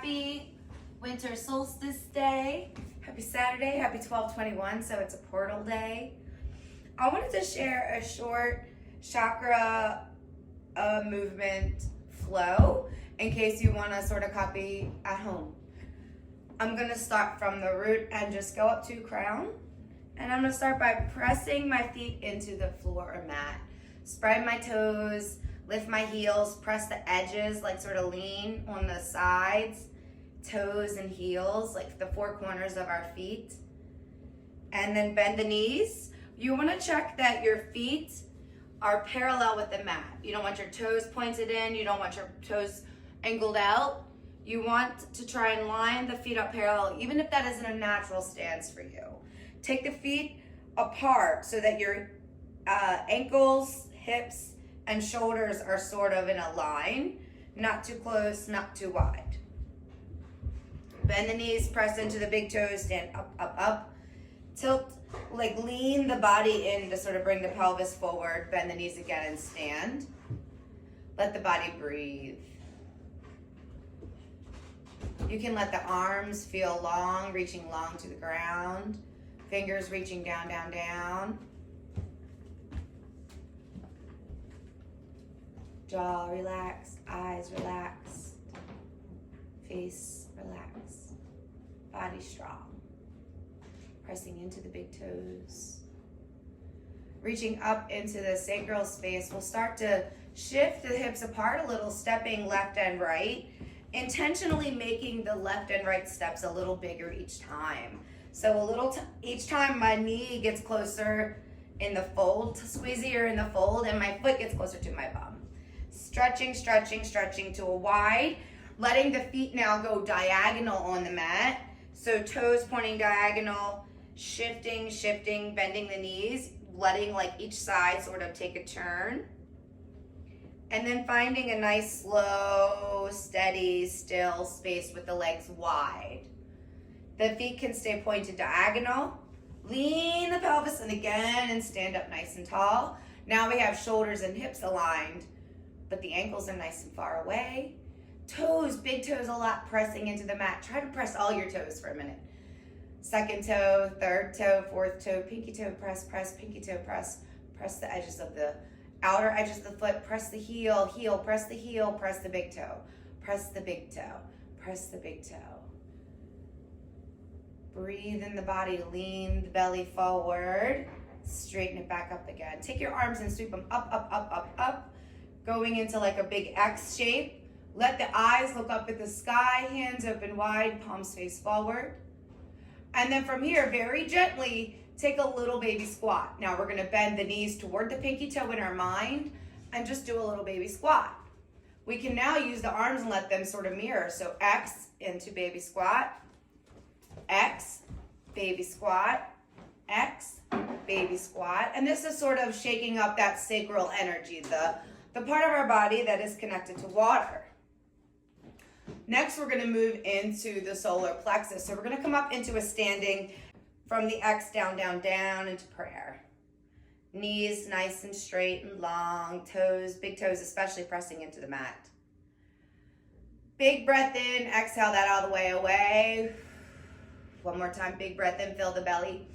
Happy winter solstice day. Happy Saturday, happy 12/21, so it's a portal day. I wanted to share a short chakra movement flow in case you want to sort of copy at home. I'm going to start from the root and just go up to crown. And I'm going to start by pressing my feet into the floor or mat. Spread my toes, lift my heels, press the edges, like sort of lean on the sides, toes and heels, like the four corners of our feet. And then bend the knees. You want to check that your feet are parallel with the mat. You don't want your toes pointed in. You don't want your toes angled out. You want to try and line the feet up parallel, even if that isn't a natural stance for you. Take the feet apart so that your ankles, hips, and shoulders are sort of in a line. Not too close, not too wide. Bend the knees, press into the big toes, stand up, up, up. Tilt, like lean the body in to sort of bring the pelvis forward. Bend the knees again and stand. Let the body breathe. You can let the arms feel long, reaching long to the ground. Fingers reaching down, down, down. Jaw relaxed, eyes relaxed, face relaxed, body strong. Pressing into the big toes. Reaching up into the sacral space, we'll start to shift the hips apart a little, stepping left and right, intentionally making the left and right steps a little bigger each time. So each time my knee gets closer in the fold, squeezier in the fold, and my foot gets closer to my bum. Stretching, stretching, stretching to a wide, letting the feet now go diagonal on the mat. So toes pointing diagonal, shifting, shifting, bending the knees, letting like each side sort of take a turn. And then finding a nice, slow, steady, still space with the legs wide. The feet can stay pointed diagonal. Lean the pelvis in again and stand up nice and tall. Now we have shoulders and hips aligned, but the ankles are nice and far away. Toes, big toes a lot, pressing into the mat. Try to press all your toes for a minute. Second toe, third toe, fourth toe, pinky toe, press, press, pinky toe, press. Press the edges of the outer edges of the foot, press the heel, heel, press the heel, press the big toe. Press the big toe, press the big toe. Breathe in the body, lean the belly forward, straighten it back up again. Take your arms and sweep them up, up, up, up, up, going into like a big X shape. Let the eyes look up at the sky, hands open wide, palms face forward. And then from here, very gently, take a little baby squat. Now we're gonna bend the knees toward the pinky toe in our mind and just do a little baby squat. We can now use the arms and let them sort of mirror. So X into baby squat, X, baby squat, X, baby squat. And this is sort of shaking up that sacral energy, the part of our body that is connected to water. Next, we're gonna move into the solar plexus. So we're gonna come up into a standing from the X down, down, down into prayer. Knees nice and straight and long, toes, big toes especially pressing into the mat. Big breath in, exhale that all the way away. One more time, big breath in, fill the belly.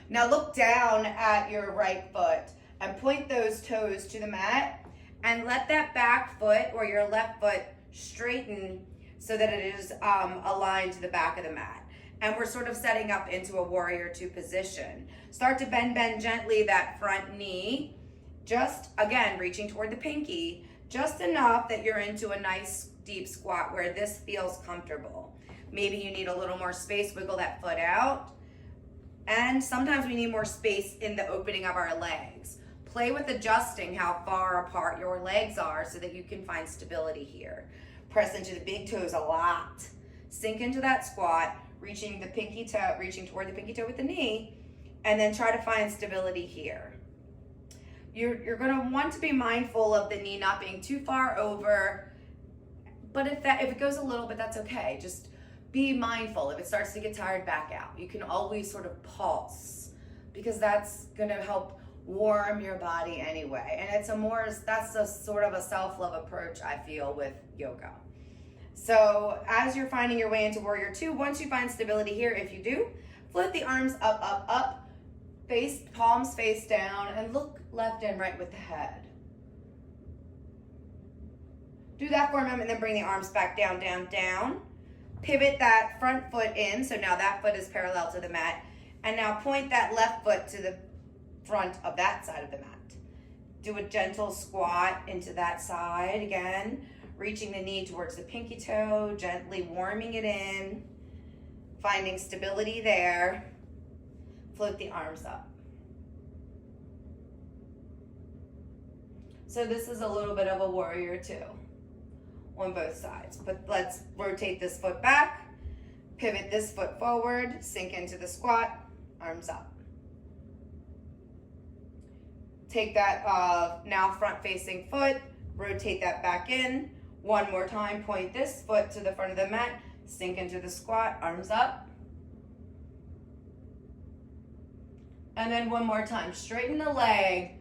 Now look down at your right foot and point those toes to the mat and let that back foot or your left foot straighten so that it is aligned to the back of the mat. And we're sort of setting up into a warrior two position. Start to bend gently that front knee. Just, again, reaching toward the pinky, just enough that you're into a nice deep squat where this feels comfortable. Maybe you need a little more space, wiggle that foot out. And sometimes we need more space in the opening of our legs. Play with adjusting how far apart your legs are so that you can find stability here. Press into the big toes a lot. Sink into that squat, reaching toward the pinky toe with the knee, and then try to find stability here. You're gonna want to be mindful of the knee not being too far over, but if it goes a little bit, that's okay. Just be mindful. If it starts to get tired, back out. You can always sort of pulse because that's gonna help warm your body anyway. And that's a sort of a self-love approach I feel with yoga. So as you're finding your way into warrior two, once you find stability here, if you do, float the arms up, up, up, palms face down, and look left and right with the head. Do that for a moment, then bring the arms back down, down, down. Pivot that front foot in, so now that foot is parallel to the mat. And now point that left foot to the front of that side of the mat. Do a gentle squat into that side again, reaching the knee towards the pinky toe, gently warming it in, finding stability there. Float the arms up. So this is a little bit of a warrior two on both sides, but let's rotate this foot back, pivot this foot forward, sink into the squat, arms up. Take that now front facing foot, rotate that back in. One more time, point this foot to the front of the mat, sink into the squat, arms up. And then one more time, straighten the leg,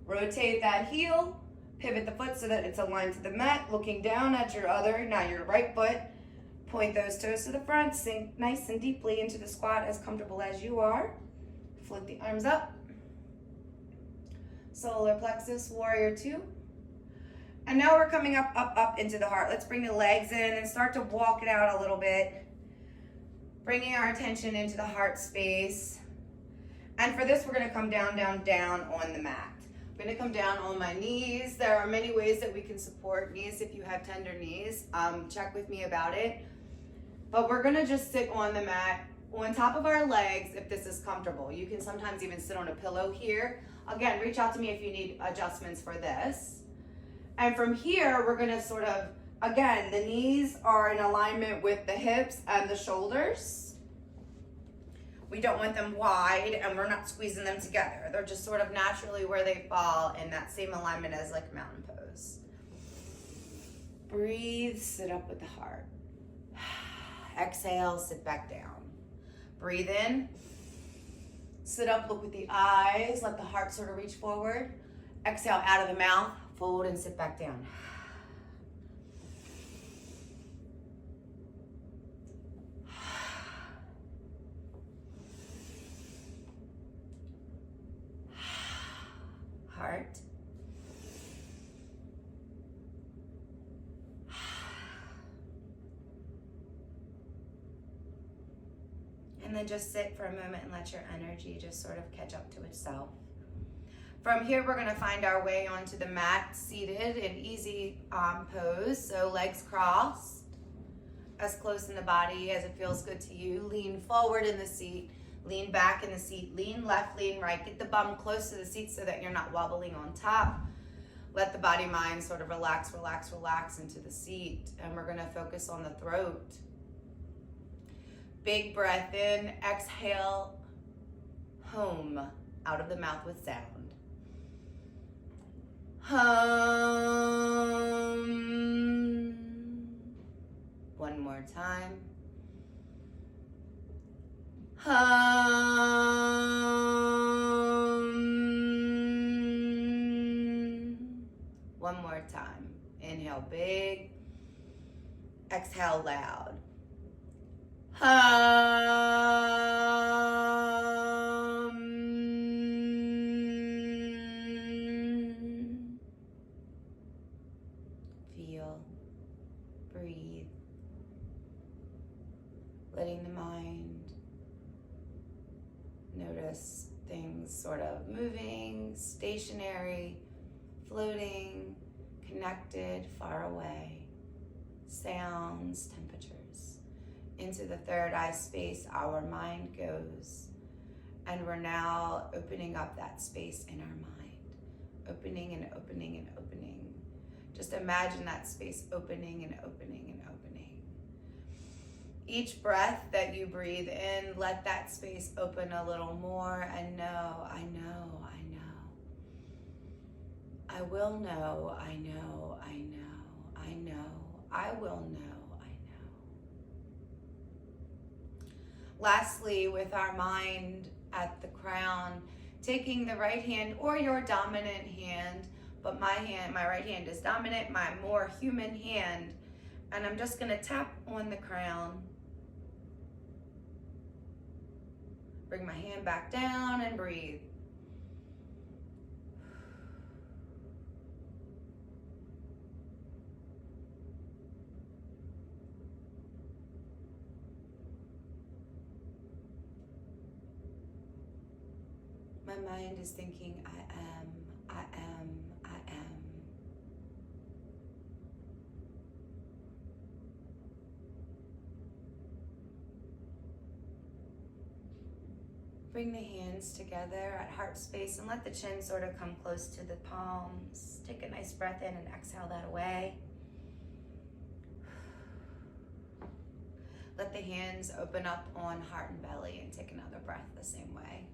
rotate that heel, pivot the foot so that it's aligned to the mat, looking down at now your right foot, point those toes to the front, sink nice and deeply into the squat, as comfortable as you are. Float the arms up. Solar plexus, warrior two. And now we're coming up, up, up into the heart. Let's bring the legs in and start to walk it out a little bit. Bringing our attention into the heart space. And for this, we're gonna come down, down, down on the mat. I'm gonna come down on my knees. There are many ways that we can support knees if you have tender knees. Check with me about it. But we're gonna just sit on the mat on top of our legs if this is comfortable. You can sometimes even sit on a pillow here. Again, reach out to me if you need adjustments for this. And from here, we're gonna sort of, again, the knees are in alignment with the hips and the shoulders. We don't want them wide and we're not squeezing them together. They're just sort of naturally where they fall in that same alignment as like mountain pose. Breathe, sit up with the heart. Exhale, sit back down. Breathe in, sit up, look with the eyes, let the heart sort of reach forward. Exhale out of the mouth, fold and sit back down. Heart. And then just sit for a moment and let your energy just sort of catch up to itself. From here, we're gonna find our way onto the mat, seated in easy pose. So legs crossed, as close in the body as it feels good to you. Lean forward in the seat, lean back in the seat, lean left, lean right. Get the bum close to the seat so that you're not wobbling on top. Let the body mind sort of relax, relax, relax into the seat. And we're gonna focus on the throat. Big breath in, exhale, home, out of the mouth with sound. Hum. One more time. Hum. One more time. Inhale big. Exhale loud. Feel, breathe, letting the mind notice things sort of moving, stationary, floating, connected, far away, sounds, temperatures. Into the third eye space, our mind goes. And we're now opening up that space in our mind. Opening and opening and opening. Just imagine that space opening and opening and opening. Each breath that you breathe in, let that space open a little more and know, I know, I know. I will know, I know, I know, I know, I will know. Lastly, with our mind at the crown, taking the right hand or your dominant hand, but my right hand is dominant, my more human hand, and I'm just gonna tap on the crown. Bring my hand back down and breathe. My mind is thinking, I am, I am, I am. Bring the hands together at heart space and let the chin sort of come close to the palms. Take a nice breath in and exhale that away. Let the hands open up on heart and belly and take another breath the same way.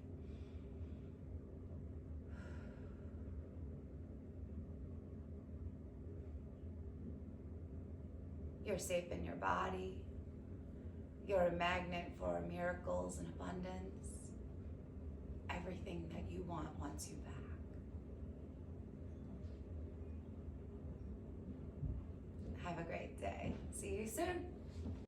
You're safe in your body. You're a magnet for miracles and abundance. Everything that you want wants you back. Have a great day. See you soon.